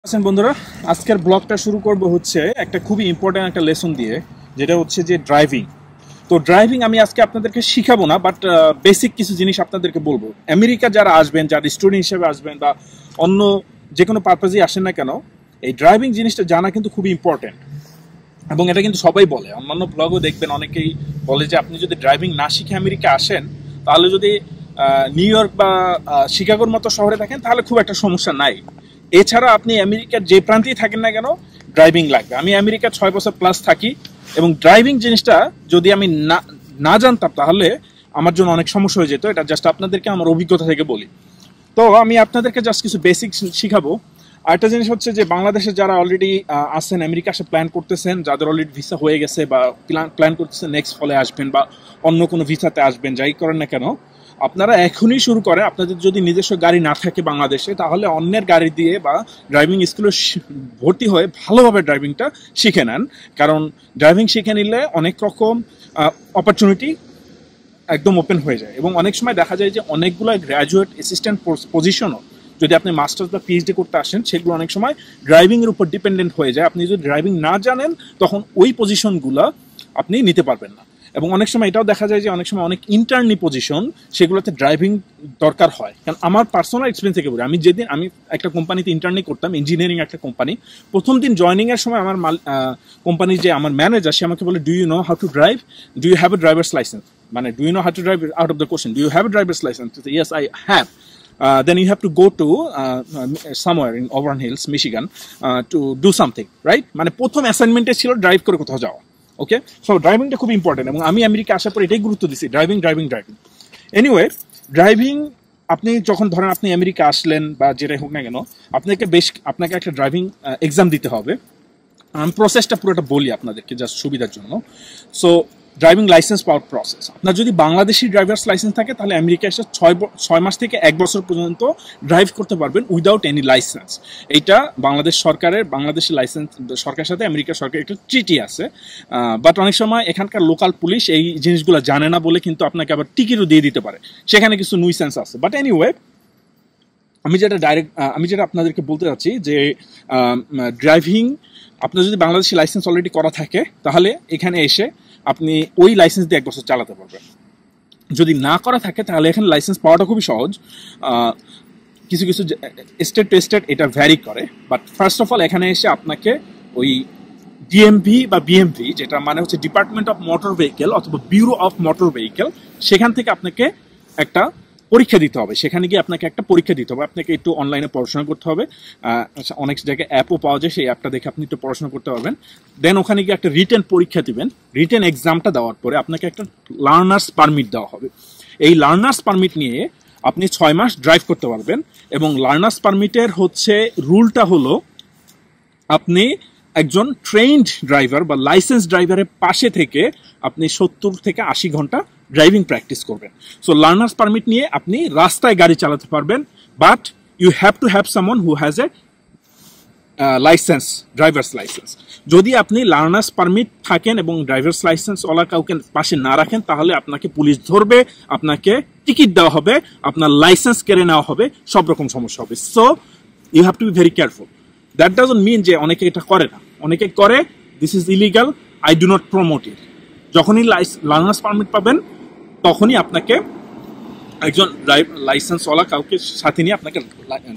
আছেন বন্ধুরা, আজকের ব্লগটা শুরু করব হচ্ছে একটা খুবই ইম্পর্টেন্ট একটা লেসন দিয়ে, যেটা হচ্ছে যে ড্রাইভিং। তো ড্রাইভিং আমি আজকে আপনাদেরকে শিখাবো না, বাট বেসিক কিছু জিনিস আপনাদেরকে বলবো। আমেরিকা যারা আসবেন, যারা স্টুডেন্ট হিসেবে আসবেন বা অন্য যে কোনো পারপাজেই আসেন না কেন, এই ড্রাইভিং জিনিসটা জানা কিন্তু খুবই ইম্পর্টেন্ট। এবং এটা কিন্তু সবাই বলে, অন্যান্য ব্লগও দেখবেন অনেকেই বলে যে আপনি যদি ড্রাইভিং না শিখে আমেরিকা আসেন, তাহলে যদি নিউ ইয়র্ক বা শিকাগোর মতো শহরে থাকেন তাহলে খুব একটা সমস্যা নাই। এছাড়া আপনি আমেরিকার যে প্রান্তেই থাকেন না কেন, ড্রাইভিং লাগবে। আমি আমেরিকা 6 বছর প্লাস থাকি, এবং ড্রাইভিং জিনিসটা যদি আমি না জানতাম তাহলে আমার জন্য অনেক সমস্যা হয়ে যেত। এটা জাস্ট আপনাদেরকে আমার অভিজ্ঞতা থেকে বলি। তো আমি আপনাদেরকে জাস্ট কিছু বেসিক শিখাবো। আরেকটা জিনিস হচ্ছে যে বাংলাদেশে যারা অলরেডি আসেন, আমেরিকা আসে প্ল্যান করতেছেন, যাদের অলরেডি ভিসা হয়ে গেছে বা প্ল্যান করতেছেন নেক্সট ফলে আসবেন বা অন্য কোনো ভিসাতে আসবেন, যাই করেন না কেন, আপনারা এখনই শুরু করে। আপনাদের যদি নিজস্ব গাড়ি না থাকে বাংলাদেশে, তাহলে অন্যের গাড়ি দিয়ে বা ড্রাইভিং স্কুলে ভর্তি হয়ে ভালোভাবে ড্রাইভিংটা শিখে নেন। কারণ ড্রাইভিং শিখে নিলে অনেক রকম অপরচুনিটি একদম ওপেন হয়ে যায়। এবং অনেক সময় দেখা যায় যে অনেকগুলো গ্র্যাজুয়েট অ্যাসিস্ট্যান্ট পজিশনও, যদি আপনি মাস্টার্স বা পিএইচডি করতে আসেন, সেগুলো অনেক সময় ড্রাইভিংয়ের উপর ডিপেন্ডেন্ট হয়ে যায়। আপনি যদি ড্রাইভিং না জানেন, তখন ওই পজিশনগুলো আপনি নিতে পারবেন না। এবং অনেক সময় এটাও দেখা যায় যে অনেক সময় অনেক ইন্টার্নি পজিশন, সেগুলোতে ড্রাইভিং দরকার হয়। কারণ আমার পার্সোনাল এক্সপিরিয়েন্স থেকে বলি, যেদিন আমি একটা কোম্পানিতে ইন্টার্নি করতাম, ইঞ্জিনিয়ারিং একটা কোম্পানি, প্রথম দিন জয়নিংয়ের সময় আমার কোম্পানির যে আমার ম্যানেজার, সে আমাকে বলে, do you know how to drive, do you have a driver's license? মানে do you know how to drive out of the question, do you have a driver's license? Yes, I have. Then you have to go to somewhere in Auburn Hills, Michigan, to do something, right? মানে প্রথম অ্যাসাইনমেন্টে ছিল drive করে কোথাও যাওয়া। ওকে, so ড্রাইভিংটা খুব important, এবং আমি America আসার পর এটাই গুরুত্ব দিচ্ছি, ড্রাইভিং। এনিওয়ে, ড্রাইভিং আপনি যখন ধরেন আপনি আমেরিকা আসলেন বা যেটাই হোক না কেন, আপনাকে একটা ড্রাইভিং এক্সাম দিতে হবে। আমি প্রসেসটা পুরোটা বলি আপনাদেরকে জাস্ট সুবিধার জন্য। সো ড্রাইভিং লাইসেন্স পাওয়ার প্রসেস, আপনার যদি বাংলাদেশি ড্রাইভার্স লাইসেন্স থাকে, তাহলে আমেরিকা এসে 6 মাস থেকে 1 বছর পর্যন্ত ড্রাইভ করতে পারবেন উইদাউট এনি লাইসেন্স। এইটা বাংলাদেশের লাইসেন্স সরকারের সাথে আমেরিকা সরকারের একটা ট্রিটি আছে। বাট অনেক সময় এখানকার লোকাল পুলিশ এই জিনিসগুলো জানে না বলে কিন্তু আপনাকে আবার টিকিটও দিয়ে দিতে পারে, সেখানে কিছু নুইসেন্স আছে। বাট এনিওয়ে, আমি যেটা আপনাদেরকে বলতে চাচ্ছি যে ড্রাইভিং, আপনার যদি বাংলাদেশি লাইসেন্স অলরেডি করা থাকে, তাহলে এখানে এসে আপনি ওই লাইসেন্স দিয়ে 1 বছর চালাতে পারবেন। যদি না করা থাকে, তাহলে এখানে লাইসেন্স পাওয়াটা খুবই সহজ। কিছু স্টেট টু স্টেট এটা ভ্যারি করে। বাট ফার্স্ট অফ অল, এখানে এসে আপনাকে ওই ডিএমভি বা বিএমভি, যেটা মানে হচ্ছে ডিপার্টমেন্ট অফ মোটর ভেহিকেল অথবা ব্যুরো অফ মোটর ভেহিকেল, সেখান থেকে আপনাকে একটা পরীক্ষা দিতে হবে। সেখানে গিয়ে আপনাকে একটা পরীক্ষা দিতে হবে। আপনাকে একটু অনলাইনে পড়াশোনা করতে হবে। অনেক জায়গায় অ্যাপও পাওয়া যায়, সেই অ্যাপটা দেখে আপনি একটু পড়াশোনা করতে পারবেন। দেন ওখানে গিয়ে একটা রিটেন পরীক্ষা দিবেন। রিটেন এক্সামটা দেওয়ার পরে আপনাকে একটা লার্নার্স পারমিট দেওয়া হবে। এই লার্নার্স পারমিট নিয়ে আপনি 6 মাস ড্রাইভ করতে পারবেন। এবং লার্নার্স পারমিটের হচ্ছে রুলটা হলো, আপনি একজন ট্রেইনড ড্রাইভার বা লাইসেন্স ড্রাইভারের পাশে থেকে আপনি 70 থেকে 80 ঘন্টা ড্রাইভিং প্র্যাকটিস করবেন। সো লার্নার্স পারমিট নিয়ে আপনি রাস্তায় গাড়ি চালাতে পারবেন, but you have to have someone who has a licence, driver's licence. যদি আপনি লার্নার্স পারমিট থাকেন এবং ড্রাইভার্স লাইসেন্স ওলা কাউকে পাশে না রাখেন, তাহলে আপনাকে পুলিশ ধরবে, আপনাকে টিকিট দেওয়া হবে, আপনার লাইসেন্স কেড়ে নেওয়া হবে, সব রকম সমস্যা হবে। So you have to be very careful. That doesn't mean যে অনেকে এটা করে না। অনেকে করে, this is illegal, I do not promote it. যখনই লার্নার্স পারমিট পাবেন, তখনই আপনাকে একজন লাইসেন্সওয়ালা কাউকে সাথে নিয়ে আপনাকে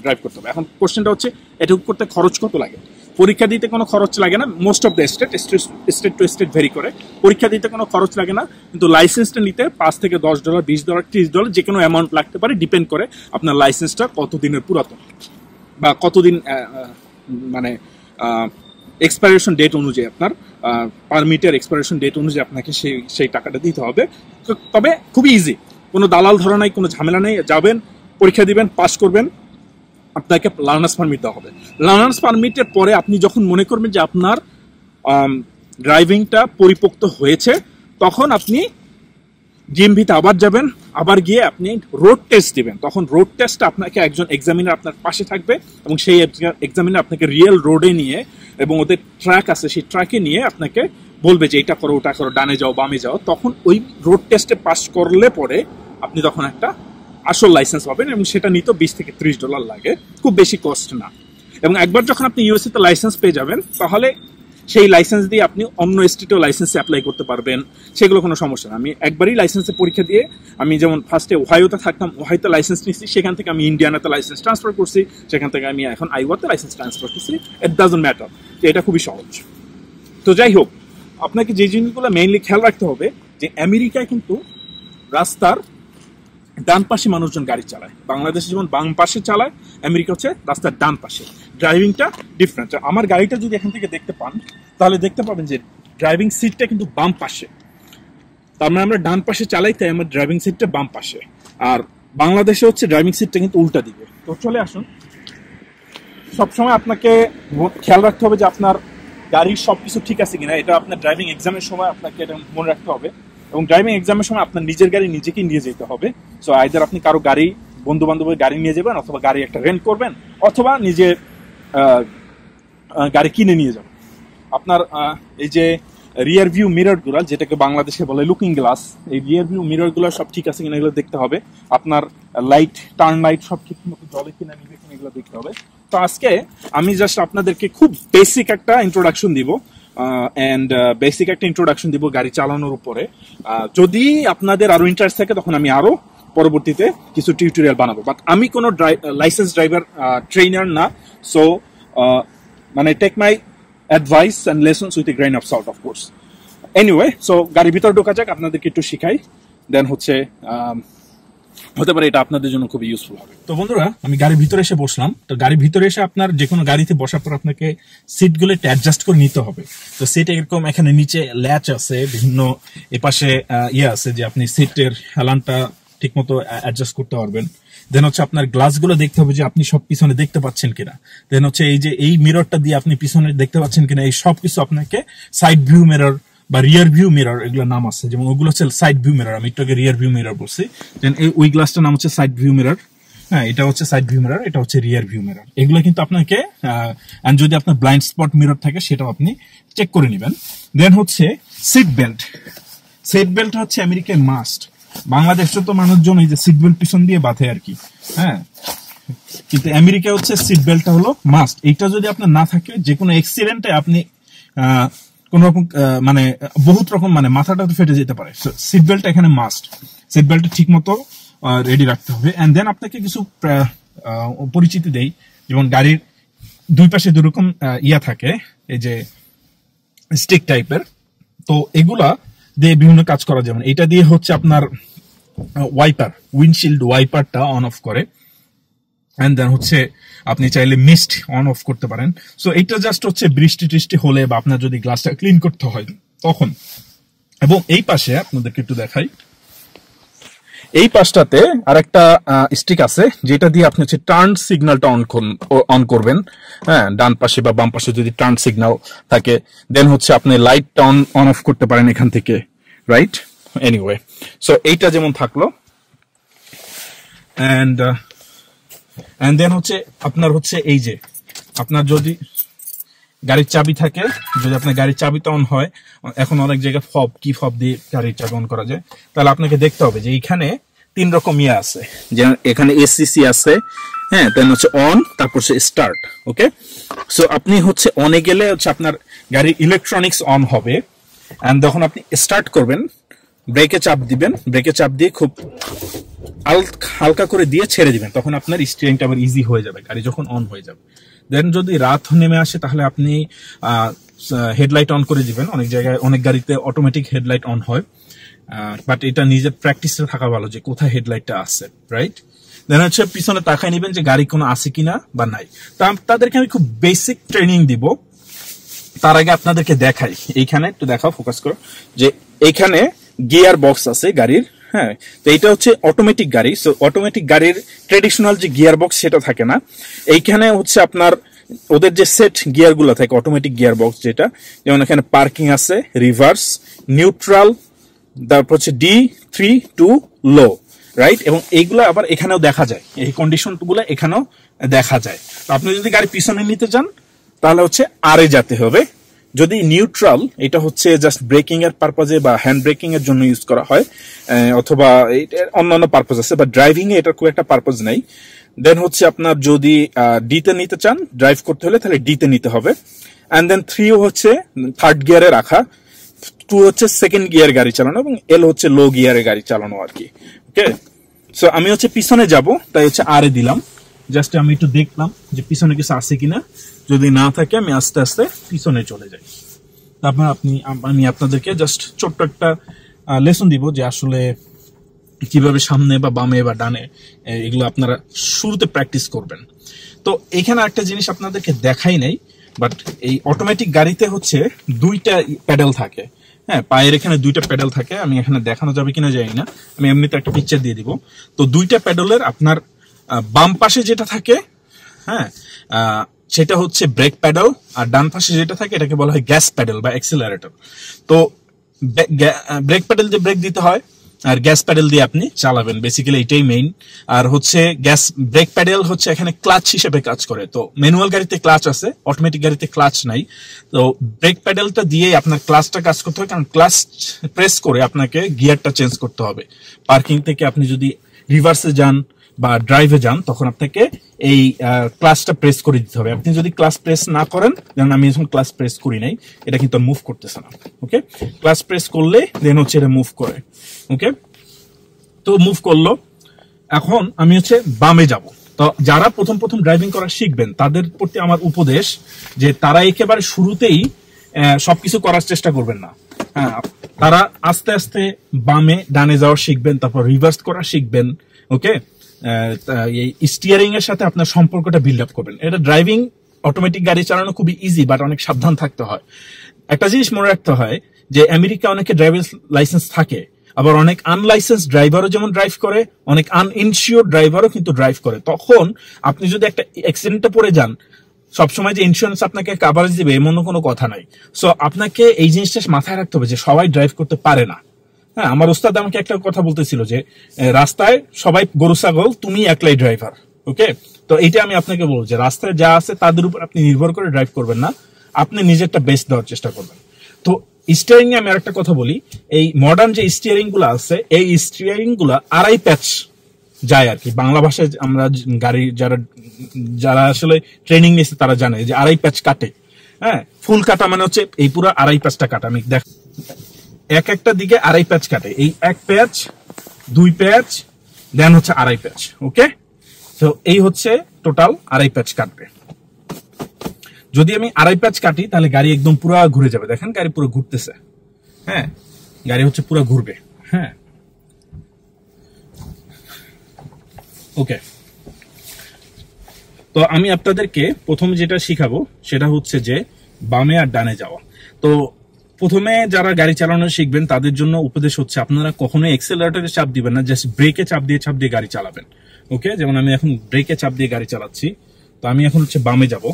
ড্রাইভ করতে হবে। এখন কোশ্চেনটা হচ্ছে, এটা করতে খরচ কত লাগে? পরীক্ষা দিতে কোনো খরচ লাগে না। Most of the state to state very করে। পরীক্ষা দিতে কোনো খরচ লাগে না, কিন্তু লাইসেন্সটা নিতে $5 থেকে $10, $20, $30, যে কোনো অ্যামাউন্ট লাগতে পারে, ডিপেন্ড করে আপনার লাইসেন্সটা কতদিনের পুরাতন বা কতদিন, মানে এক্সপায়ারেশন ডেট অনুযায়ী, আপনার পারমিটের এক্সপায়ারেশন ডেট অনুযায়ী আপনাকে সেই টাকাটা দিতে হবে। তবে খুবই ইজি, কোনো দালাল ধরা নাই, কোনো ঝামেলা নেই। যাবেন, পরীক্ষা দিবেন, পাস করবেন, আপনাকে লার্নার্স পারমিট দেওয়া হবে। লার্নার্স পারমিটের পরে আপনি যখন মনে করবেন যে আপনার ড্রাইভিংটা পরিপক্ত হয়েছে, তখন আপনি ডিএমভিতে আবার যাবেন, আবার গিয়ে আপনি রোড টেস্ট দিবেন। তখন রোড টেস্টটা আপনাকে একজন এক্সামিনার আপনার পাশে থাকবে, এবং সেই এক্সামিনার আপনাকে রিয়েল রোডে নিয়ে, এবং ওদের ট্র্যাক আছে, সেই ট্র্যাকে নিয়ে আপনাকে বলবে যে এটা করো, ওটা করো, ডানে যাও, বামে যাও। তখন ওই রোড টেস্টে পাস করলে পরে আপনি তখন একটা আসল লাইসেন্স পাবেন, এবং সেটা নিতে $20 থেকে $30 লাগে, খুব বেশি কস্ট না। এবং একবার যখন আপনি ইউএসএ তে লাইসেন্স পেয়ে যাবেন তাহলে সেই লাইসেন্স দিয়ে আপনি অন্য স্টেটেও লাইসেন্সে অ্যাপ্লাই করতে পারবেন, সেগুলো কোনো সমস্যা না। আমি একবারই লাইসেন্সের পরীক্ষা দিয়ে, আমি যেমন ফার্স্টে ওহাইওতে থাকতাম, ওহাইওতে লাইসেন্স নিচ্ছি, সেখান থেকে আমি ইন্ডিয়ানাতে লাইসেন্স ট্রান্সফার করছি, সেখান থেকে আমি এখন আইওয়াতে লাইসেন্স ট্রান্সফার করছি। ইট ডাজন্ট ম্যাটার, এটা খুবই সহজ। তো যাই হোক, আপনাকে যে জিনিসগুলো মেইনলি খেয়াল রাখতে হবে যে আমেরিকায় কিন্তু রাস্তার ডান পাশে মানুষজন গাড়ি চালায়, বাংলাদেশে যেমন বাম পাশে চালায়, আমেরিকা হচ্ছে রাস্তার ডান পাশে। ড্রাইভিংটা ডিফারেন্ট। আমার গাড়িটা যদি এখান থেকে দেখতে পান তাহলে দেখতে পাবেন যে ড্রাইভিং সিটটা কিন্তু বাম পাশে, তার মানে আমরা ডান পাশে চালাই, তাই আমার ড্রাইভিং সিটটা বাম পাশে। আর বাংলাদেশে হচ্ছে ড্রাইভিং সিটটা কিন্তু উল্টা দিকে। তো চলে আসুন, সবসময় আপনাকে খেয়াল রাখতে হবে যে আপনার গাড়ির সবকিছু ঠিক আছে কিনা, এটা আপনার ড্রাইভিং এক্সামের সময় আপনাকে এটা মনে রাখতে হবে। এবং ড্রাইভিং এক্সামের সময় আপনার নিজের গাড়ি নিজেকেই নিয়ে যেতে হবে। সো আইদার আপনি কারো গাড়ি, বন্ধু বান্ধবের গাড়ি নিয়ে যাবেন, অথবা গাড়ি একটা রেন্ট করবেন, অথবা নিজে গাড়ি কিনে নিয়ে যাবেন। আপনার এই যে রিয়ার ভিউ মিরর গুলা, যেটাকে বাংলাদেশে বলে লুকিং গ্লাস, এই রিয়ার ভিউ মিরর গুলো সব ঠিক আছে কিনা এগুলো দেখতে হবে। আপনার লাইট, টার্ন লাইট সব ঠিক মতো জ্বলে কিনা, নিবে কিনা, এগুলো দেখতে হবে। তো আজকে আমি জাস্ট আপনাদেরকে খুব বেসিক একটা ইন্ট্রোডাকশন দিব, বেসিক একটা ইন্ট্রোডাকশন দিব গাড়ি চালানোর উপরে। যদি আপনাদের আরো ইন্টারেস্ট থাকে তখন আমি আরো পরবর্তীতে কিছু টিউটোরিয়াল বানাবো। বাট আমি কোনো লাইসেন্স ড্রাইভার ট্রেনার না, সো মানে take my advice and lessons with a grain of salt, of course. Anyway, so গাড়ির ভিতর ঢোকা যাক, আপনাদেরকে একটু শিখাই, দেন হচ্ছে হতে পারে এটা আপনাদের জন্য খুবই ইউজফুল হবে। তো বন্ধুরা, আমি গাড়ির ভিতরে এসে বসলাম। তো গাড়ির ভিতরে এসে আপনার যে কোনো গাড়িতে বসার পর আপনাকে সিটগুলো একটু অ্যাডজাস্ট করে নিতে হবে। তো সিট এরকম এখানে নিচে ল্যাচ আছে, বিভিন্ন এপাশে আছে যে আপনি সিটের হেলানটা ঠিক মতো অ্যাডজাস্ট করতে পারবেন। দেন হচ্ছে আপনার গ্লাসগুলো দেখতে হবে যে আপনি সব পিছনে দেখতে পাচ্ছেন কিনা। দেন হচ্ছে এই যে এই মিররটা দিয়ে আপনি পিছনে দেখতে পাচ্ছেন কিনা, এই সব কিছু আপনাকে সাইড ভিউ মিরর বা রিয়ার ভিউ মিরর এগুলো নাম আছে, যেমন ওগুলো হচ্ছে সাইড ভিউ মিরর, আমি একটু আগে রিয়ার ভিউ মিরর বলছি। দেন ওই গ্লাসটার নাম হচ্ছে সাইড ভিউ মিরর। হ্যাঁ, এটা হচ্ছে সাইড ভিউ মিরর, এটা হচ্ছে রিয়ার ভিউ মিরর। এগুলো কিন্তু আপনাকে, যদি আপনার ব্লাইন্ড স্পট মিরর থাকে সেটাও আপনি চেক করে নেবেন। দেন হচ্ছে সিট বেল্ট। সিট বেল্ট হচ্ছে আমেরিকান মাস্ট। বাংলাদেশে তো মানুষজন এই যে সিট বেল্ট পিছন দিয়ে বাঁধে আর কি, হ্যাঁ, কিন্তু আমেরিকা হচ্ছে সিট বেল্টটা হলো মাস্ট। এইটা যদি আপনার না থাকে, যে কোনো অ্যাক্সিডেন্টে আপনি কোন রকম মানে বহুত রকম মানে মাথাটা তো ফেটে যেতে পারে। সিট বেল্ট এখানে মাস্ট। সিট বেল্ট ঠিক মতো রেডি রাখতে হবে। এন্ড দেন আপনাকে কিছু পরিচিতি দেই, যেমন গাড়ির দুই পাশে দুরকম থাকে, এই যে স্টিক টাইপের। তো এগুলা দিয়ে বিভিন্ন কাজ করা, যেমন এটা দিয়ে হচ্ছে আপনার ওয়াইপার, উইন্ডশিল্ড ওয়াইপারটা অন অফ করে। এন্ড দেন হচ্ছে আপনি চাইলে মিস্ট অন অফ করতে পারেন। সো এটা জাস্ট হচ্ছে বৃষ্টি টিষ্টি হলে বা আপনার যদি গ্লাসটা ক্লিন করতে হয় তখন। এবং এই পাশে আপনাদেরকে একটু দেখাই, এই পাশটাতে আরেকটা স্টিক আছে, যেটা দিয়ে আপনি হচ্ছে টার্ন সিগন্যালটা অন করবেন। হ্যাঁ, ডান পাশে বা বাম পাশে যদি টার্ন সিগন্যাল থাকে, দেন হচ্ছে আপনি লাইটটা অন অফ করতে পারেন এখান থেকে, রাইট? এনিওয়ে, সো এইটা যেমন থাকলো। এন্ড দেন হচ্ছে আপনার হচ্ছে এই যে আপনার যদি গাড়ির চাবি থাকে, যদি আপনার গাড়ির চাবিটা অন হয়, এখন অনেক জায়গায় কি ফব দিয়ে গাড়ির চাবি অন করা যায়, তাহলে আপনাকে দেখতে হবে যে এইখানে 3 রকম আছে, যে এখানে এসসিসি আছে, হ্যাঁ, দেন হচ্ছে অন, তারপর হচ্ছে স্টার্ট। ওকে, সো আপনি হচ্ছে অনে গেলে হচ্ছে আপনার গাড়ির ইলেকট্রনিক্স অন হবে। এন্ড যখন আপনি স্টার্ট করবেন, ব্রেকে চাপ দিবেন, ব্রেকে চাপ দিয়ে খুব হালকা করে দিয়ে ছেড়ে দিবেন, তখন আপনার স্টিয়ারিংটা আবার ইজি হয়ে যাবে গাড়ি যখন অন হয়ে যাবে। দেন যদি রাত নেমে আসে তাহলে আপনি হেডলাইট অন করে দিবেন। অনেক জায়গায়, অনেক গাড়িতে অটোমেটিক হেডলাইট অন হয়, বাট এটা নিজের প্র্যাকটিসে থাকা ভালো যে কোথায় হেডলাইটটা আছে, রাইট? দেন হচ্ছে পিছনে তাকায় নিবেন যে গাড়ি কোনো আছে কিনা বা নাই। তাদেরকে আমি খুব বেসিক ট্রেনিং দিব। তার আগে আপনাদেরকে দেখাই, এইখানে একটু দেখাও, ফোকাস করো, যে এইখানে গিয়ার বক্স আছে গাড়ির। হ্যাঁ, তো এইটা হচ্ছে অটোমেটিক গাড়ি। সো অটোমেটিক গাড়ির ট্রেডিশনাল যে গিয়ার বক্স সেটা থাকে না। এইখানে হচ্ছে আপনার ওদের যে সেট গিয়ার গুলো থাকে, অটোমেটিক গিয়ার বক্স যেটা, যেমন এখানে পার্কিং আছে, রিভার্স, নিউট্রাল, তারপর হচ্ছে D3 to লো, রাইট? এবং এইগুলো আবার এখানেও দেখা যায়, এই কন্ডিশন গুলো এখানেও দেখা যায়। তো আপনি যদি গাড়ি পিছনে নিতে চান তাহলে হচ্ছে আরে যেতে হবে। যদি নিউট্রাল, এটা হচ্ছে জাস্ট ব্রেকিং এর পারপাজে বা হ্যান্ড ব্রেকিং এর জন্য ইউজ করা হয়, অথবা অন্যান্য পারপাজ আছে, বা ড্রাইভিং এ এটার খুব একটা পারপাজ নাই। দেন হচ্ছে আপনার যদি ডিতে নিতে চান ড্রাইভ করতে হলে তাহলে ডিতে নিতে হবে। অ্যান্ড দেন 3 হচ্ছে থার্ড গিয়ারে রাখা, 2 হচ্ছে সেকেন্ড গিয়ার গাড়ি চালানো, এবং এল হচ্ছে লো গিয়ারে গাড়ি চালানো আর কি। ওকে, সো আমি হচ্ছে পিছনে যাব, তাই হচ্ছে আরে দিলাম। জাস্ট আমি একটু দেখলাম যে পিছনে কিছু আছে কিনা, যদি না থাকে আমি আস্তে আস্তে পিছনে চলে যাই। তারপর আমি আপনাদেরকে জাস্ট ছোট্ট একটা লেসন দিব যে আসলে কিভাবে সামনে বা বামে বা ডানে এগুলো আপনারা শুরুতে প্র্যাকটিস করবেন। তো এখানে একটা জিনিস আপনাদেরকে দেখাই নাই, বাট এই অটোমেটিক গাড়িতে হচ্ছে 2টা প্যাডেল থাকে। হ্যাঁ, পায়ের এখানে 2টা প্যাডেল থাকে। আমি এখানে দেখানো যাবে কিনা জানি না, আমি এমনিতে একটা পিকচার দিয়ে দিব। তো 2টা প্যাডেলের আপনার বাম পাশে যেটা থাকে, হ্যাঁ, সেটা হচ্ছে ব্রেক প্যাডেল, আর ডান পাশে যেটা থাকে এটাকে বলা হয় গ্যাস প্যাডেল বা অ্যাক্সিলারেটর। তো ব্রেক প্যাডেল দিয়ে ব্রেক দিতে হয়, আর গ্যাস প্যাডেল দিয়ে আপনি চালাবেন, বেসিক্যালি এটাই মেইন। আর হচ্ছে ব্রেক প্যাডেল হচ্ছে এখানে ক্লাচ হিসেবে কাজ করে। তো ম্যানুয়াল গাড়িতে ক্লাচ আছে, অটোমেটিক গাড়িতে ক্লাচ নাই। তো ব্রেক প্যাডেলটা দিয়ে আপনার ক্লাচটা কাজ করতে হয়, কারণ ক্লাচ প্রেস করে আপনাকে গিয়ারটা চেঞ্জ করতে হবে। পার্কিং থেকে আপনি যদি রিভার্সে যান বা ড্রাইভে যান তখন আপনাকে এই ক্লাচটা প্রেস করে দিতে হবে। আপনি যদি ক্লাচ প্রেস না করেন, যেমন আমি এখন ক্লাচ প্রেস করি নাই, এটা কিন্তু মুভ করতেছে না। ওকে, ক্লাচ প্রেস করলে দেন হচ্ছে এটা মুভ করে। ওকে, তো মুভ করলো। এখন আমি হচ্ছে বামে যাব। তো যারা প্রথম প্রথম ড্রাইভিং করা শিখবেন তাদের প্রতি আমার উপদেশ যে তারা একেবারে শুরুতেই সবকিছু করার চেষ্টা করবেন না। হ্যাঁ, তারা আস্তে আস্তে বামে ডানে যাওয়া শিখবেন, তারপর রিভার্স করা শিখবেন। ওকে, এই স্টিয়ারিং এর সাথে আপনার সম্পর্কটা বিল্ড আপ করবেন। এটা ড্রাইভিং অটোমেটিক গাড়ি চালানো খুবই ইজি, বাট অনেক সাবধান থাকতে হয়। একটা জিনিস মনে রাখতে হয় যে আমেরিকা অনেকে ড্রাইভিং লাইসেন্স থাকে, আবার অনেক আনলাইসেন্স ড্রাইভারও যেমন ড্রাইভ করে, অনেক আনইনসিওর ড্রাইভারও কিন্তু ড্রাইভ করে। তখন আপনি যদি একটা অ্যাক্সিডেন্টে পড়ে যান, সবসময় যে ইন্স্যুরেন্স আপনাকে কাভারেজ দিবে এমন কোনো কথা নাই। সো আপনাকে এই জিনিসটা মাথায় রাখতে হবে যে সবাই ড্রাইভ করতে পারে না। হ্যাঁ, আমার ওস্তাদ আমাকে একটা কথা বলতেছিল যে রাস্তায় সবাই গরু ছাগল, তুমি একলাই ড্রাইভার। ওকে, তো এইটা আমি আপনাকে বলবো যে রাস্তায় যা আছে তাদের উপর আপনি নির্ভর করে ড্রাইভ করবেন না, আপনি নিজে একটা বেস্ট দেওয়ার চেষ্টা করবেন। তো স্টিয়ারিং এ আমি আরেকটা কথা বলি, এই মডার্ন যে স্টিয়ারিং গুলো আছে এই স্টিয়ারিং গুলা আড়াই প্যাচ যায় আর কি। বাংলা ভাষায় আমরা গাড়ি যারা আসলে ট্রেনিং নিয়েছে তারা জানে যে আড়াই প্যাচ কাটে। হ্যাঁ, ফুল কাটা মানে হচ্ছে এই পুরো আড়াই প্যাচটা কাটা। আমি দেখ এক একটা দিকে আড়াই প্যাচ কাটে, এই 1 প্যাচ 2 প্যাচ দেন হচ্ছে আড়াই প্যাচ। ওকে, তো এই হচ্ছে টোটাল আড়াই প্যাচ কাটবে। যদি আমি আড়াই প্যাচ কাটি তাহলে গাড়ি একদম পুরো ঘুরে যাবে। দেখেন গাড়ি পুরো ঘুরতেছে। হ্যাঁ, গাড়ি হচ্ছে পুরো ঘুরবে। হ্যাঁ, ওকে, তো আমি আপনাদেরকে প্রথম যেটা শিখাবো সেটা হচ্ছে যে বামে আর ডানে যাওয়া। তো প্রথমে যারা গাড়ি চালানো শিখবেন তাদের জন্য উপদেশ হচ্ছে আপনারা কখনোই এক্সেলারেটরে চাপ দিবেন না, জাস্ট ব্রেকে চাপ দিয়ে গাড়ি চালাবেন। ওকে, যেমন আমি এখন ব্রেকে চাপ দিয়ে গাড়ি চালাচ্ছি। তো আমি এখন হচ্ছে বামে যাব।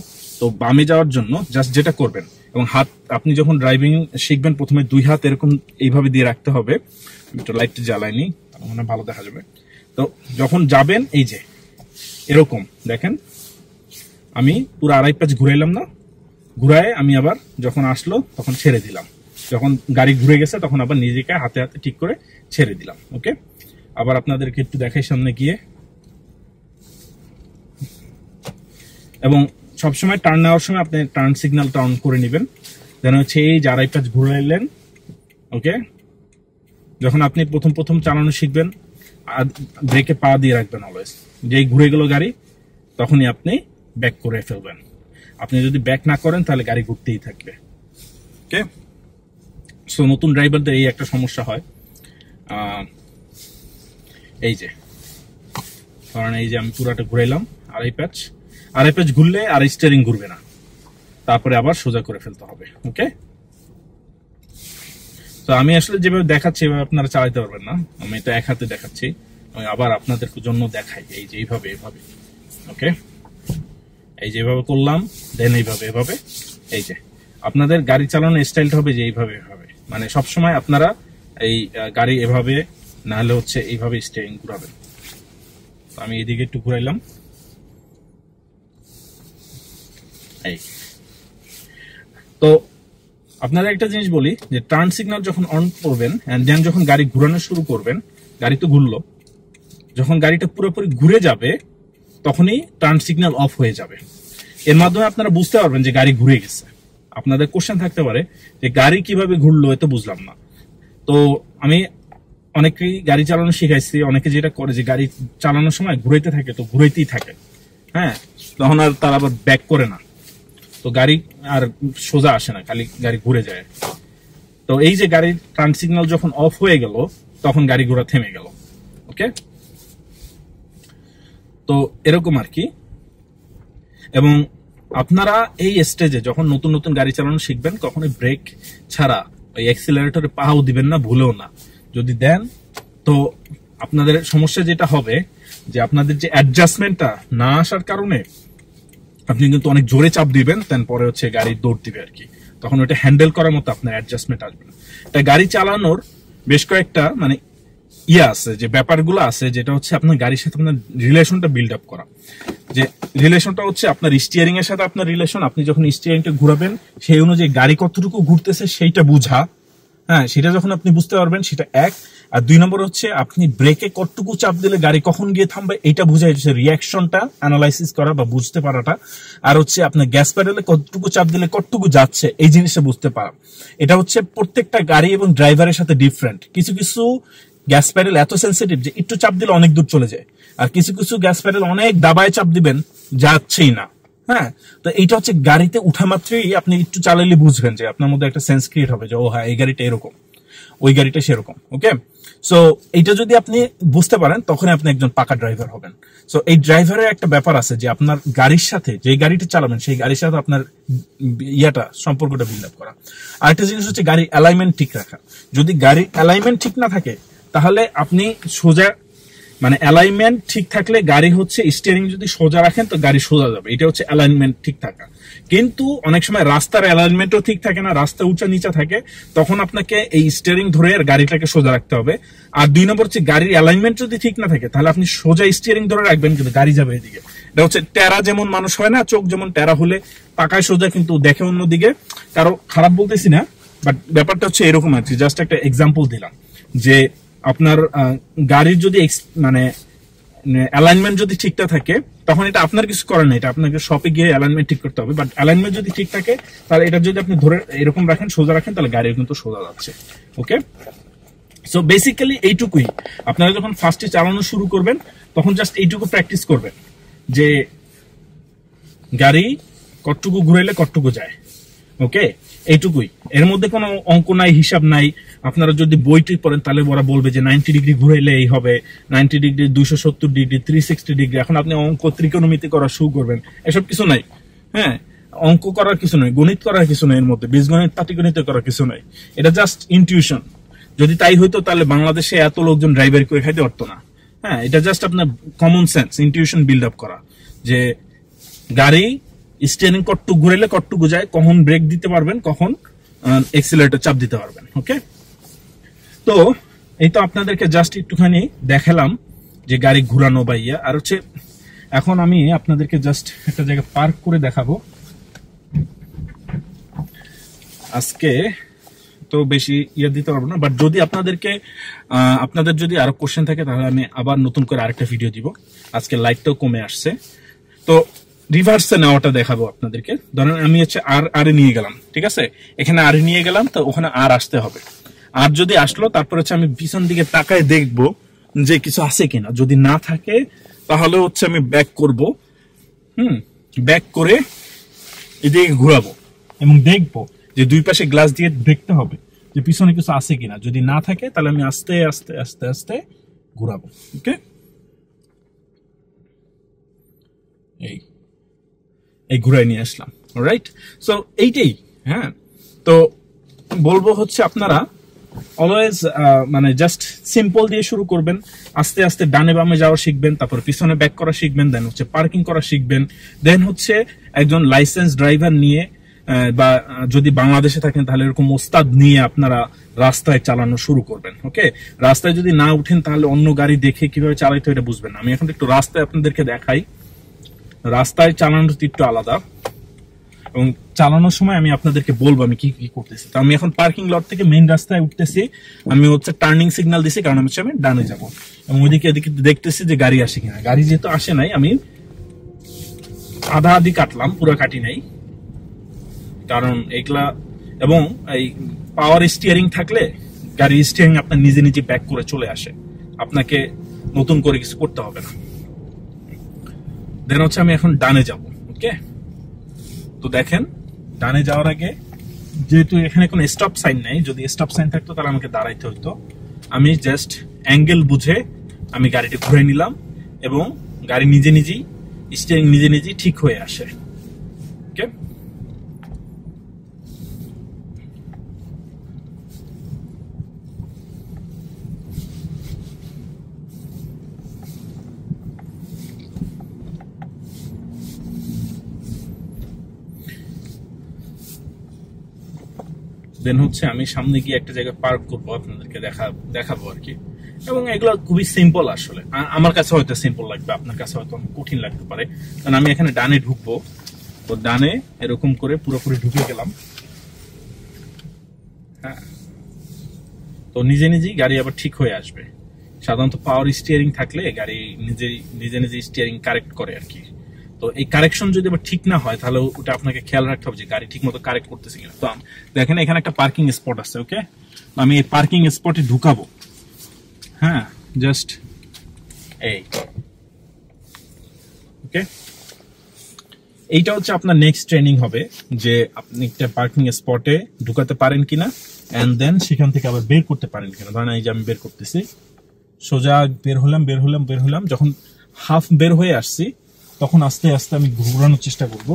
তো বামে যাওয়ার জন্য জাস্ট যেটা করবেন, এবং হাত আপনি যখন ড্রাইভিং শিখবেন প্রথমে 2 হাত এরকম এইভাবে দিয়ে রাখতে হবে। একটু লাইটটা জ্বালাইনি, মনে ভালো দেখা যাবে। তো যখন যাবেন এই যে এরকম দেখেন, আমি পুরো আড়াই প্যাচ ঘুরাইলাম না, ঘুরায় আমি আবার যখন আসলো তখন ছেড়ে দিলাম। যখন গাড়ি ঘুরে গেছে তখন আবার নিজেকে হাতে হাতে ঠিক করে ছেড়ে দিলাম। ওকে, আবার আপনাদেরকে একটু দেখাই সামনে গিয়ে। এবং সবসময় টার্ন নেওয়ার সময় আপনি টার্ন সিগন্যালটা অন করে নেবেন। যেন হচ্ছে এই যে আড়াই প্যাচ ঘুরাইলেন। ওকে, যখন আপনি প্রথম চালানো শিখবেন ব্রেকে পা দিয়ে রাখবেন অলওয়েজ। যেই ঘুরে গেল গাড়ি তখনই আপনি ব্যাক করে ফেলবেন। আপনি যদি ব্যাক না করেন তাহলে গাড়ি ঘুরতেই থাকবে। ওকে, সো নতুন ড্রাইভারদের এই একটা সমস্যা হয়। এই যে কারণ এই যে আমি পুরাটা ঘুরাইলাম আড়াই প্যাচ ঘুরলে আর স্টিয়ারিং ঘুরবে না, তারপরে আবার সোজা করে ফেলতে হবে। ওকে, তো আমি আসলে যেভাবে দেখাচ্ছি এভাবে আপনারা চালাতে পারবেন না, আমি এটা এক হাতে দেখাচ্ছি। আমি আবার আপনাদের জন্য দেখাই এই যে এইভাবে। ওকে, এই যে এইভাবে করলাম, দেন এইভাবে। এই যে আপনাদের গাড়ি চালানোর স্টাইলটা হবে যে এইভাবে, মানে সবসময় আপনারা এই গাড়ি এভাবে না হলে হচ্ছে এইভাবে স্টিয়ারিং ঘুরাবেন। আমি এদিকে একটু ঘুরাইলাম। এই তো আপনারা একটা জিনিস বলি যে টার্ন সিগন্যাল যখন অন করবেন এন্ড দেন যখন গাড়ি ঘুরানো শুরু করবেন, গাড়ি তো ঘুরলো, যখন গাড়িটা পুরোপুরি ঘুরে যাবে তখনই টার্ন সিগন্যাল অফ হয়ে যাবে। এর মাধ্যমে আপনারা বুঝতে পারবেন যে গাড়ি ঘুরে গেছে। আপনাদের কোশ্চেন থাকতে পারে যে গাড়ি কিভাবে ঘুরলো, এত বুঝলাম না। তো আমি অনেকেই গাড়ি চালানো শিখাইছি, অনেকে যেটা করে যে গাড়ি চালানোর সময় ঘুরাইতে থাকে, তো ঘুরাইতেই থাকে, হ্যাঁ, তখন আর তারা আবার ব্যাক করে না, তো গাড়ি আর সোজা আসে না, খালি গাড়ি ঘুরে যায়। তো এই যে গাড়ির টার্ন সিগন্যাল যখন অফ হয়ে গেল তখন গাড়ি ঘোড়া থেমে গেল। ওকে, তো এরকম আর কি। এবং আপনারা এই স্টেজে যখন নতুন নতুন গাড়ি চালানো শিখবেন, কখনোই ব্রেক ছাড়া ওই অ্যাক্সিলারেটরে পাও দিবেন না, ভুলেও না। যদি দেন তো আপনাদের সমস্যা যেটা হবে যে আপনাদের যে অ্যাডজাস্টমেন্টটা না আসার কারণে আপনি কিন্তু অনেক জোরে চাপ দিবেন, দেন পরে হচ্ছে গাড়ি দৌড় দিবে আর কি, তখন ওটা হ্যান্ডেল করার মতো আপনার অ্যাডজাস্টমেন্ট আসবে না। এটা গাড়ি চালানোর বেশ কয়েকটা মানে আছে, যে ব্যাপারগুলো আছে, যেটা হচ্ছে আপনার গাড়ির সাথে আপনার রিলেশনটা বিল্ড আপ করা। যে রিলেশনটা হচ্ছে আপনার স্টিয়ারিং এর সাথে আপনার রিলেশন, আপনি যখন স্টিয়ারিংটা ঘুরাবেন সেই অনুযায়ী গাড়ি কতটুকু ঘুরতেছে সেইটা বুঝা, হ্যাঁ, সেটা যখন আপনি বুঝতে পারবেন সেটা এক। আর 2 নম্বর হচ্ছে আপনি ব্রেকে কতটুকু চাপ দিলে গাড়ি কখন গিয়ে থামবে এইটা বুঝাই, হচ্ছে রিয়াকশনটা অ্যানালাইসিস করা বা বুঝতে পারাটা। আর হচ্ছে আপনার গ্যাস প্যাডেলে কতটুকু চাপ দিলে কতটুকু যাচ্ছে এই জিনিসটা বুঝতে পারা। এটা হচ্ছে প্রত্যেকটা গাড়ি এবং ড্রাইভারের সাথে ডিফারেন্ট। কিছু কিছু গ্যাস প্যাডেল এত সেন্সিটিভ যে একটু চাপ দিলে অনেক দূর চলে যায়, আর কিছু কিছু গ্যাস প্যাডেল অনেক দাবায় চাপ দিবেন, যাচ্ছেই না। হ্যাঁ, তো এইটা হচ্ছে গাড়িতে উঠা মাত্রই আপনি একটু চালালে বুঝবেন যে আপনার মধ্যে একটা সেন্স ক্রিয়েট হবে যে ও হ্যাঁ, এই গাড়িটা এরকম, ওই গাড়িটা সেরকম। ওকে, সো এইটা যদি আপনি বুঝতে পারেন তখন আপনি একজন পাকা ড্রাইভার হবেন। সো এই ড্রাইভারের একটা ব্যাপার আছে যে আপনার গাড়ির সাথে যে গাড়িটা চালাবেন সেই গাড়ির সাথে আপনার সম্পর্কটা বিল্ড আপ করা। আরেকটা জিনিস হচ্ছে গাড়ির অ্যালাইনমেন্ট ঠিক রাখা। যদি গাড়ির অ্যালাইনমেন্ট ঠিক না থাকে তাহলে আপনি সোজা মানে অ্যালাইনমেন্ট ঠিক থাকলে গাড়ি হচ্ছে স্টিয়ারিং যদি সোজা রাখেন তো গাড়ি সোজা যাবে, এটা হচ্ছে অ্যালাইনমেন্ট ঠিক থাকা। কিন্তু অনেক সময় রাস্তার অ্যালাইনমেন্টও ঠিক থাকে না, রাস্তা উঁচা নিচা থাকে, তখন আপনাকে এই স্টিয়ারিং ধরে গাড়িটাকে সোজা রাখতে হবে। আর 2 নম্বর হচ্ছে গাড়ির অ্যালাইনমেন্ট যদি ঠিক না থাকে তাহলে আপনি সোজা স্টিয়ারিং ধরে রাখবেন কিন্তু গাড়ি যাবে এদিকে। এটা হচ্ছে টেরা, যেমন মানুষ হয় না, চোখ যেমন টেরা হলে পাকায় সোজা কিন্তু দেখে অন্যদিকে। কারো খারাপ বলতেছি না, বাট ব্যাপারটা হচ্ছে এরকম আছে। জাস্ট একটা এক্সাম্পল দিলাম যে আপনার গাড়ির যদি মানে অ্যালাইনমেন্ট যদি ঠিকঠাক থাকে তখন এটা আপনার কিছু করার নেই, এটা আপনাকে শপে গিয়ে অ্যালাইনমেন্ট ঠিক করতে হবে। বাট অ্যালাইনমেন্ট যদি ঠিক থাকে তাহলে এটা যদি আপনি ধরে এরকম রাখেন, সোজা রাখেন, তাহলে গাড়ি কিন্তু সোজা যাচ্ছে। ওকে, সো বেসিক্যালি এইটুকুই। আপনারা যখন ফার্স্টে চালানো শুরু করবেন তখন জাস্ট এইটুকু প্র্যাকটিস করবেন যে গাড়ি কতটুকু ঘুরাইলে কতটুকু যায়। ওকে, এইটুকুই। এর মধ্যে কোনো অঙ্ক নাই, হিসাব নাই। আপনারা যদি বইটি পড়েন তাহলে ওরা বলবে যে 90 ডিগ্রি ঘুরাইলে এই হবে, 90 ডিগ্রি, 270 ডিগ্রি, 360 ডিগ্রি। এখন আপনি অঙ্ক ত্রিকোণমিতি করা শুরু করবেন, এসব কিছু নাই। হ্যাঁ, অঙ্ক করার কিছু নয়, গণিত করার কিছু নয়, এর মধ্যে বীজগণিত পাটিগণিত করার কিছু নাই। এটা জাস্ট ইনটিউশন। যদি তাই হইতো তাহলে বাংলাদেশে এত লোকজন ড্রাইভার করে খাইতে পারতো না। হ্যাঁ, এটা জাস্ট আপনার common sense, intuition build up করা যে গাড়ি স্টিয়ারিং কটটুক ঘুরাইলে কটটুকু যায়, কখন ব্রেক দিতে পারবেন, কখন এক্সিলারেটর চাপ দিতে পারবেন। ওকে, তো এই তো আপনাদেরকে জাস্ট একটুখানি দেখালাম যে গাড়ি ঘুরানো বা ইয়া। আর হচ্ছে এখন আমি আপনাদেরকে জাস্ট একটা জায়গা পার্ক করে দেখাবো। আজকে তো বেশি ইয়ে দিতে পারবো না, বাট যদি আপনাদের যদি আরো কোশ্চেন থাকে তাহলে আমি আবার নতুন করে আরেকটা ভিডিও দিব। আজকে লাইটটাও কমে আসছে, তো রিভার্সে নেওয়াটা দেখাবো আপনাদেরকে। ধরেন আমি হচ্ছে আর নিয়ে গেলাম, ঠিক আছে, এখানে আর নিয়ে গেলাম, তো ওখানে আর আসতে হবে। আর যদি আসলো তারপর হচ্ছে আমি পিছন দিকে তাকায় দেখবো যে কিছু আছে কিনা। যদি না থাকে তাহলে হচ্ছে আমি ব্যাক করব, ব্যাক করে এদিকে ঘুরাবো এবং দেখবো যে দুই পাশে গ্লাস দিয়ে দেখতে হবে যে পিছনে কিছু আছে কিনা। যদি না থাকে তাহলে আমি আস্তে আস্তে আস্তে আস্তে ঘুরাবো। ওকে, এই ঘুরাই নিয়ে আসলাম। রাইট, সো এইটাই। হ্যাঁ, তো বলবো হচ্ছে আপনারা অলওয়েজ মানে জাস্ট সিম্পল দিয়ে শুরু করবেন, আস্তে আস্তে ডানে বামে যাওয়া শিখবেন, তারপর পিছনে ব্যাক করা শিখবেন, দেন হচ্ছে পার্কিং করা শিখবেন, দেন হচ্ছে একজন লাইসেন্স ড্রাইভার নিয়ে বা যদি বাংলাদেশে থাকেন তাহলে এরকম ওস্তাদ নিয়ে আপনারা রাস্তায় চালানো শুরু করবেন। ওকে, রাস্তায় যদি না উঠেন তাহলে অন্য গাড়ি দেখে কিভাবে চালাইতে এটা বুঝবেন না। আমি এখন একটু রাস্তায় আপনাদেরকে দেখাই। রাস্তায় চালানোর একটু আলাদা, এবং চালানোর সময় আমি আপনাদেরকে বলবো আমি কি কি করতেছি। তো আমি এখন পার্কিং লট থেকে মেইন রাস্তায় উঠতেছি। আমি হচ্ছে টার্নিং সিগন্যাল দিছি কারণ হচ্ছে আমি ডানে যাবো, এবং ওইদিকে এদিকে দেখতেছি যে গাড়ি আসে কিনা। গাড়ি যেহেতু আসে নাই আমি আধা আধি কাটলাম, পুরো কাটি নাই, কারণ এগুলা এবং এই পাওয়ার স্টিয়ারিং থাকলে গাড়ির স্টিয়ারিং আপনার নিজে নিজে ব্যাক করে চলে আসে, আপনাকে নতুন করে কিছু করতে হবে না। দেন হচ্ছে আমি এখন ডানে যাব। ওকে, তো দেখেন ডানে যাওয়ার আগে যেহেতু এখানে কোনো স্টপ সাইন নাই, যদি স্টপ সাইন থাকতো তাহলে আমাকে দাঁড়াইতে হতো। আমি জাস্ট অ্যাঙ্গেল বুঝে আমি গাড়িটা ঘুরে নিলাম এবং গাড়ি নিজে নিজেই স্টিয়ারিং নিজে নিজেই ঠিক হয়ে আসে। ওকে, দেন হচ্ছে আমি সামনে গিয়ে একটা জায়গায় পার্ক করবো, আপনাদেরকে দেখাবো আর কি। এবং এগুলো খুবই সিম্পল আসলে, আমার কাছে হয়তো সিম্পল লাগবে, আপনার কাছে হয়তো কঠিন লাগতে পারে। কারণ আমি এখানে ডানে ঢুকবো, তো ডানে এরকম করে পুরোপুরি ঢুকে গেলাম। হ্যাঁ, তো নিজে নিজেই গাড়ি আবার ঠিক হয়ে আসবে। সাধারণত পাওয়ার স্টিয়ারিং থাকলে গাড়ি নিজে নিজে স্টিয়ারিং কারেক্ট করে আর কি। তো এই কারেকশন যদি আবার ঠিক না হয় তাহলে ওটা আপনাকে খেয়াল রাখতে হবে যে গাড়ি ঠিক মতো কারেক্ট করতেছে কিনা। তো দেখেন এখানে একটা পার্কিং স্পট আছে। ওকে, আমি এই পার্কিং স্পটে ঢুকাবো। হ্যাঁ, জাস্ট এই ওকে, এইটা হচ্ছে আপনার নেক্সট ট্রেনিং হবে যে আপনি একটা পার্কিং স্পটে ঢুকাতে পারেন কিনা, এন্ড দেন সেখান থেকে আবার বের করতে পারেন কিনা। ধরেন এই যে আমি বের করতেছি, সোজা বের হলাম, যখন হাফ বের হয়ে আসছি তখন আস্তে আস্তে আমি ঘুরানোর চেষ্টা করব।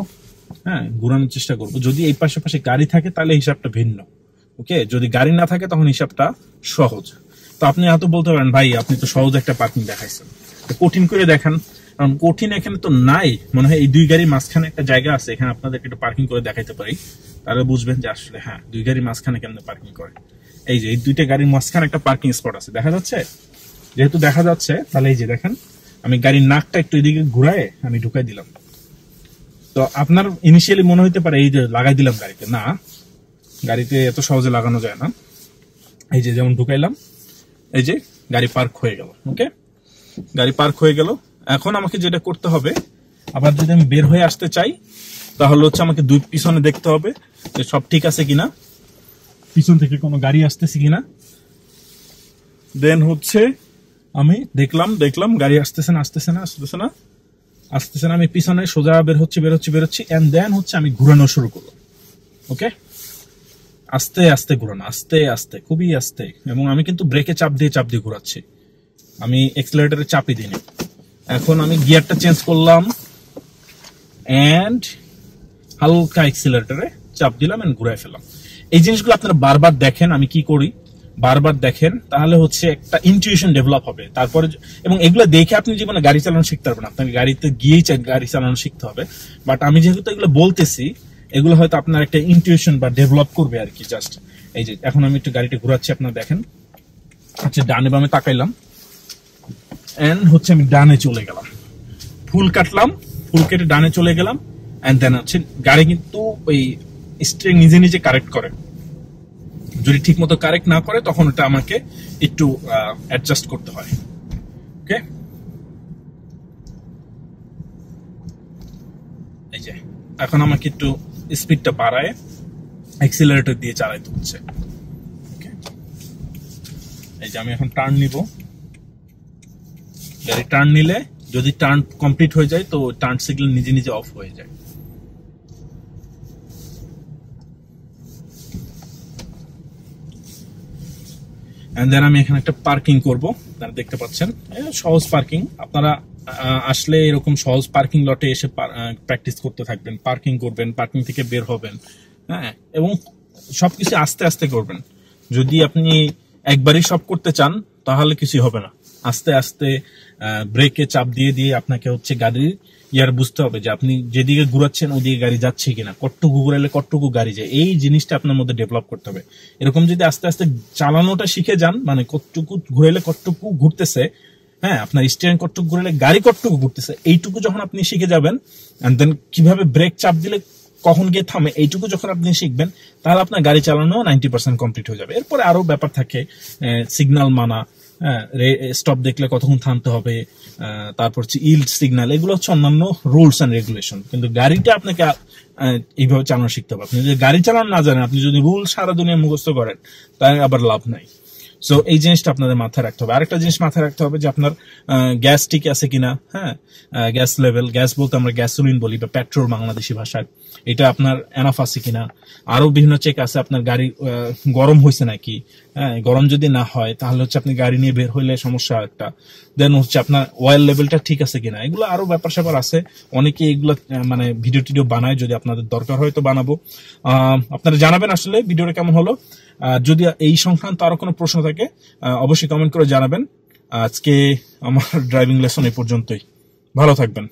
হ্যাঁ, ঘুরানোর চেষ্টা করব। যদি এই পাশে গাড়ি থাকে তাহলে হিসাবটা ভিন্ন। ওকে, যদি গাড়ি না থাকে তখন হিসাবটা সহজ। তো আপনি এত বলতে পারেন ভাই আপনি তো সহজ একটা পার্কিং দেখাইছেন, কঠিন করে দেখান। কারণ কঠিন এখানে তো নাই, মনে হয় এই দুই গাড়ির মাঝখানে একটা জায়গা আছে, এখানে আপনাদেরকে একটু পার্কিং করে দেখাইতে পারি, তাহলে বুঝবেন যে আসলে হ্যাঁ দুই গাড়ির মাঝখানে কেমন পার্কিং করে। এই যে এই দুইটা গাড়ির মাঝখানে একটা পার্কিং স্পট আছে, দেখা যাচ্ছে? যেহেতু দেখা যাচ্ছে তাহলে এই যে দেখেন আমি গাড়ির নাকটা একটু এদিকে ঘুরায় আমি ঢুকাই দিলাম। তো আপনার ইনিশিয়ালি মনে হইতে পারে এই যে লাগাই দিলাম গাড়িতে, না, গাড়িতে এত সহজে লাগানো যায় না। এই যে যেমন ঢুকাইলাম, এই যে গাড়ি পার্ক হয়ে গেল। ওকে, গাড়ি পার্ক হয়ে গেল। এখন আমাকে যেটা করতে হবে, আবার যদি আমি বের হয়ে আসতে চাই তাহলে হচ্ছে আমাকে দুই পিছনে দেখতে হবে যে সব ঠিক আছে কিনা, পিছন থেকে কোনো গাড়ি আসতেছে কিনা। দেন হচ্ছে আমি দেখলাম গাড়ি আসতেছে না, আমি পিছনে সোজা বের হচ্ছি এন্ড দেন হচ্ছে আমি ঘুরানো শুরু করবো। ওকে, আস্তে আস্তে ঘুরানো, আস্তে আস্তে, খুবই আস্তে। এবং আমি কিন্তু ব্রেকে চাপ দিয়ে ঘুরাচ্ছি, আমি এক্সেলারেটরে চাপই দিইনি। এখন আমি গিয়ারটা চেঞ্জ করলাম এন্ড হালকা এক্সেলারেটরে চাপ দিলাম এন্ড ঘুরাই ফেললাম। এই জিনিসগুলো আপনারা বারবার দেখেন আমি কি করি, বারবার দেখেন, তাহলে হচ্ছে একটা ইনটিউশন ডেভেলপ হবে। তারপরে এবং এগুলো দেখে আপনি জীবনে গাড়ি চালানো শিখতে পারবেন, আপনাকে গাড়িতে গিয়েই গাড়ি চালানো শিখতে হবে। বাট আমি যেহেতু এগুলো বলতেছি, এগুলো হয়তো আপনার একটা ইনটিউশন বা ডেভেলপ করবে আর কি। জাস্ট এই যে এখন আমি একটু গাড়িটা ঘুরাচ্ছি, আপনারা দেখেন। আচ্ছা, ডানে বামে তাকাইলাম এন্ড হচ্ছে আমি ডানে চলে গেলাম, ফুল কাটলাম, ফুল কেটে ডানে চলে গেলাম এন্ড দেন হচ্ছে গাড়ি কিন্তু ওই স্টিয়ারিং নিজে নিজে কারেক্ট করে। যদি ঠিক মতো কারেক্ট না করে তখন ওটা আমাকে একটু অ্যাডজাস্ট করতে হয়। ওকে, এই যে এখন আমাকে একটু স্পিডটা বাড়ায় অ্যাক্সিলারেটর দিয়ে চালাইতে হচ্ছে। এই যে আমি এখন টার্ন নিব, গাড়ি টার্ন নিলে যদি টার্ন কমপ্লিট হয়ে যায় তো টার্ন সিগন্যাল নিজে নিজে অফ হয়ে যায়। এন্ড দেন আমি এখানে একটা পার্কিং করব, আপনারা দেখতে পাচ্ছেন সহজ পার্কিং। আপনারা আসলে এরকম সহজ পার্কিং লটে এসে প্র্যাকটিস করতে থাকবেন, পার্কিং করবেন, পার্কিং থেকে বের হবেন। হ্যাঁ, এবং সবকিছু আস্তে আস্তে করবেন। যদি আপনি একবারই সব করতে চান তাহলে কিছু হবে না, আস্তে আস্তে ব্রেকে চাপ দিয়ে আপনাকে হচ্ছে গাড়ির বুঝতে হবে যে আপনি যেদিকে ঘুরাচ্ছেন ওইদিকে গাড়ি যাচ্ছে কিনা, কতটুকু ঘুরাইলে কতটুকু গাড়ি যায়, এই জিনিসটা আপনার মধ্যে ডেভেলপ করতে হবে। এরকম যদি আস্তে আস্তে চালানোটা শিখে যান, মানে কতটুকু ঘুরাইলে কতটুকু ঘুরতেছে, হ্যাঁ আপনার স্টিয়ারিং কতটুকু ঘুরাইলে গাড়ি কতটুকু ঘুরতেছে, এইটুকু যখন আপনি শিখে যাবেন, এন্ড দেন কিভাবে ব্রেক চাপ দিলে কখন গিয়ে থামে, এইটুকু যখন আপনি শিখবেন তাহলে আপনার গাড়ি চালানো 90% কমপ্লিট হয়ে যাবে। এরপরে আরো ব্যাপার থাকে, সিগন্যাল মানা, হ্যাঁ, স্টপ দেখলে কতক্ষণ থামতে হবে, তারপর হচ্ছে ইল্ড সিগন্যাল, এগুলো হচ্ছে অন্যান্য রুলস এন্ড রেগুলেশন। কিন্তু গাড়িটা আপনাকে এইভাবে চালানো শিখতে হবে। আপনি যদি গাড়ি চালানো না জানেন, আপনি যদি রুল সারা দুনিয়া মুখস্থ করেন, তাহলে আবার লাভ নাই। সো এই জিনিসটা আপনাদের মাথায় রাখতে হবে। আরেকটা জিনিস মাথায় রাখতে হবে যে আপনার গ্যাস ঠিক আছে কিনা। হ্যাঁ, গ্যাস লেভেল, গ্যাস বলতে আমরা গ্যাসোলিন বলি বা পেট্রোল বাংলাদেশি ভাষায়, এটা আপনার এনাফ আছে কিনা। আরো বিভিন্ন চেক আছে, আপনার গাড়ি গরম হয়েছে নাকি। হ্যাঁ, গরম যদি না হয় তাহলে হচ্ছে আপনি গাড়ি নিয়ে বের হইলে সমস্যা একটা। দেন হচ্ছে আপনার অয়েল লেভেলটা ঠিক আছে কিনা। এগুলো আরো ব্যাপার স্যাপার আছে, অনেকে এগুলো মানে ভিডিও টিডিও বানায়, যদি আপনাদের দরকার হয় তো বানাবো। আপনারা জানাবেন আসলে ভিডিওটা কেমন হলো। যদি এই সংক্রান্ত আরো কোনো প্রশ্ন থাকে অবশ্যই কমেন্ট করে জানাবেন। আজকে আমার ড্রাইভিং লেসন এই পর্যন্তই। ভালো থাকবেন।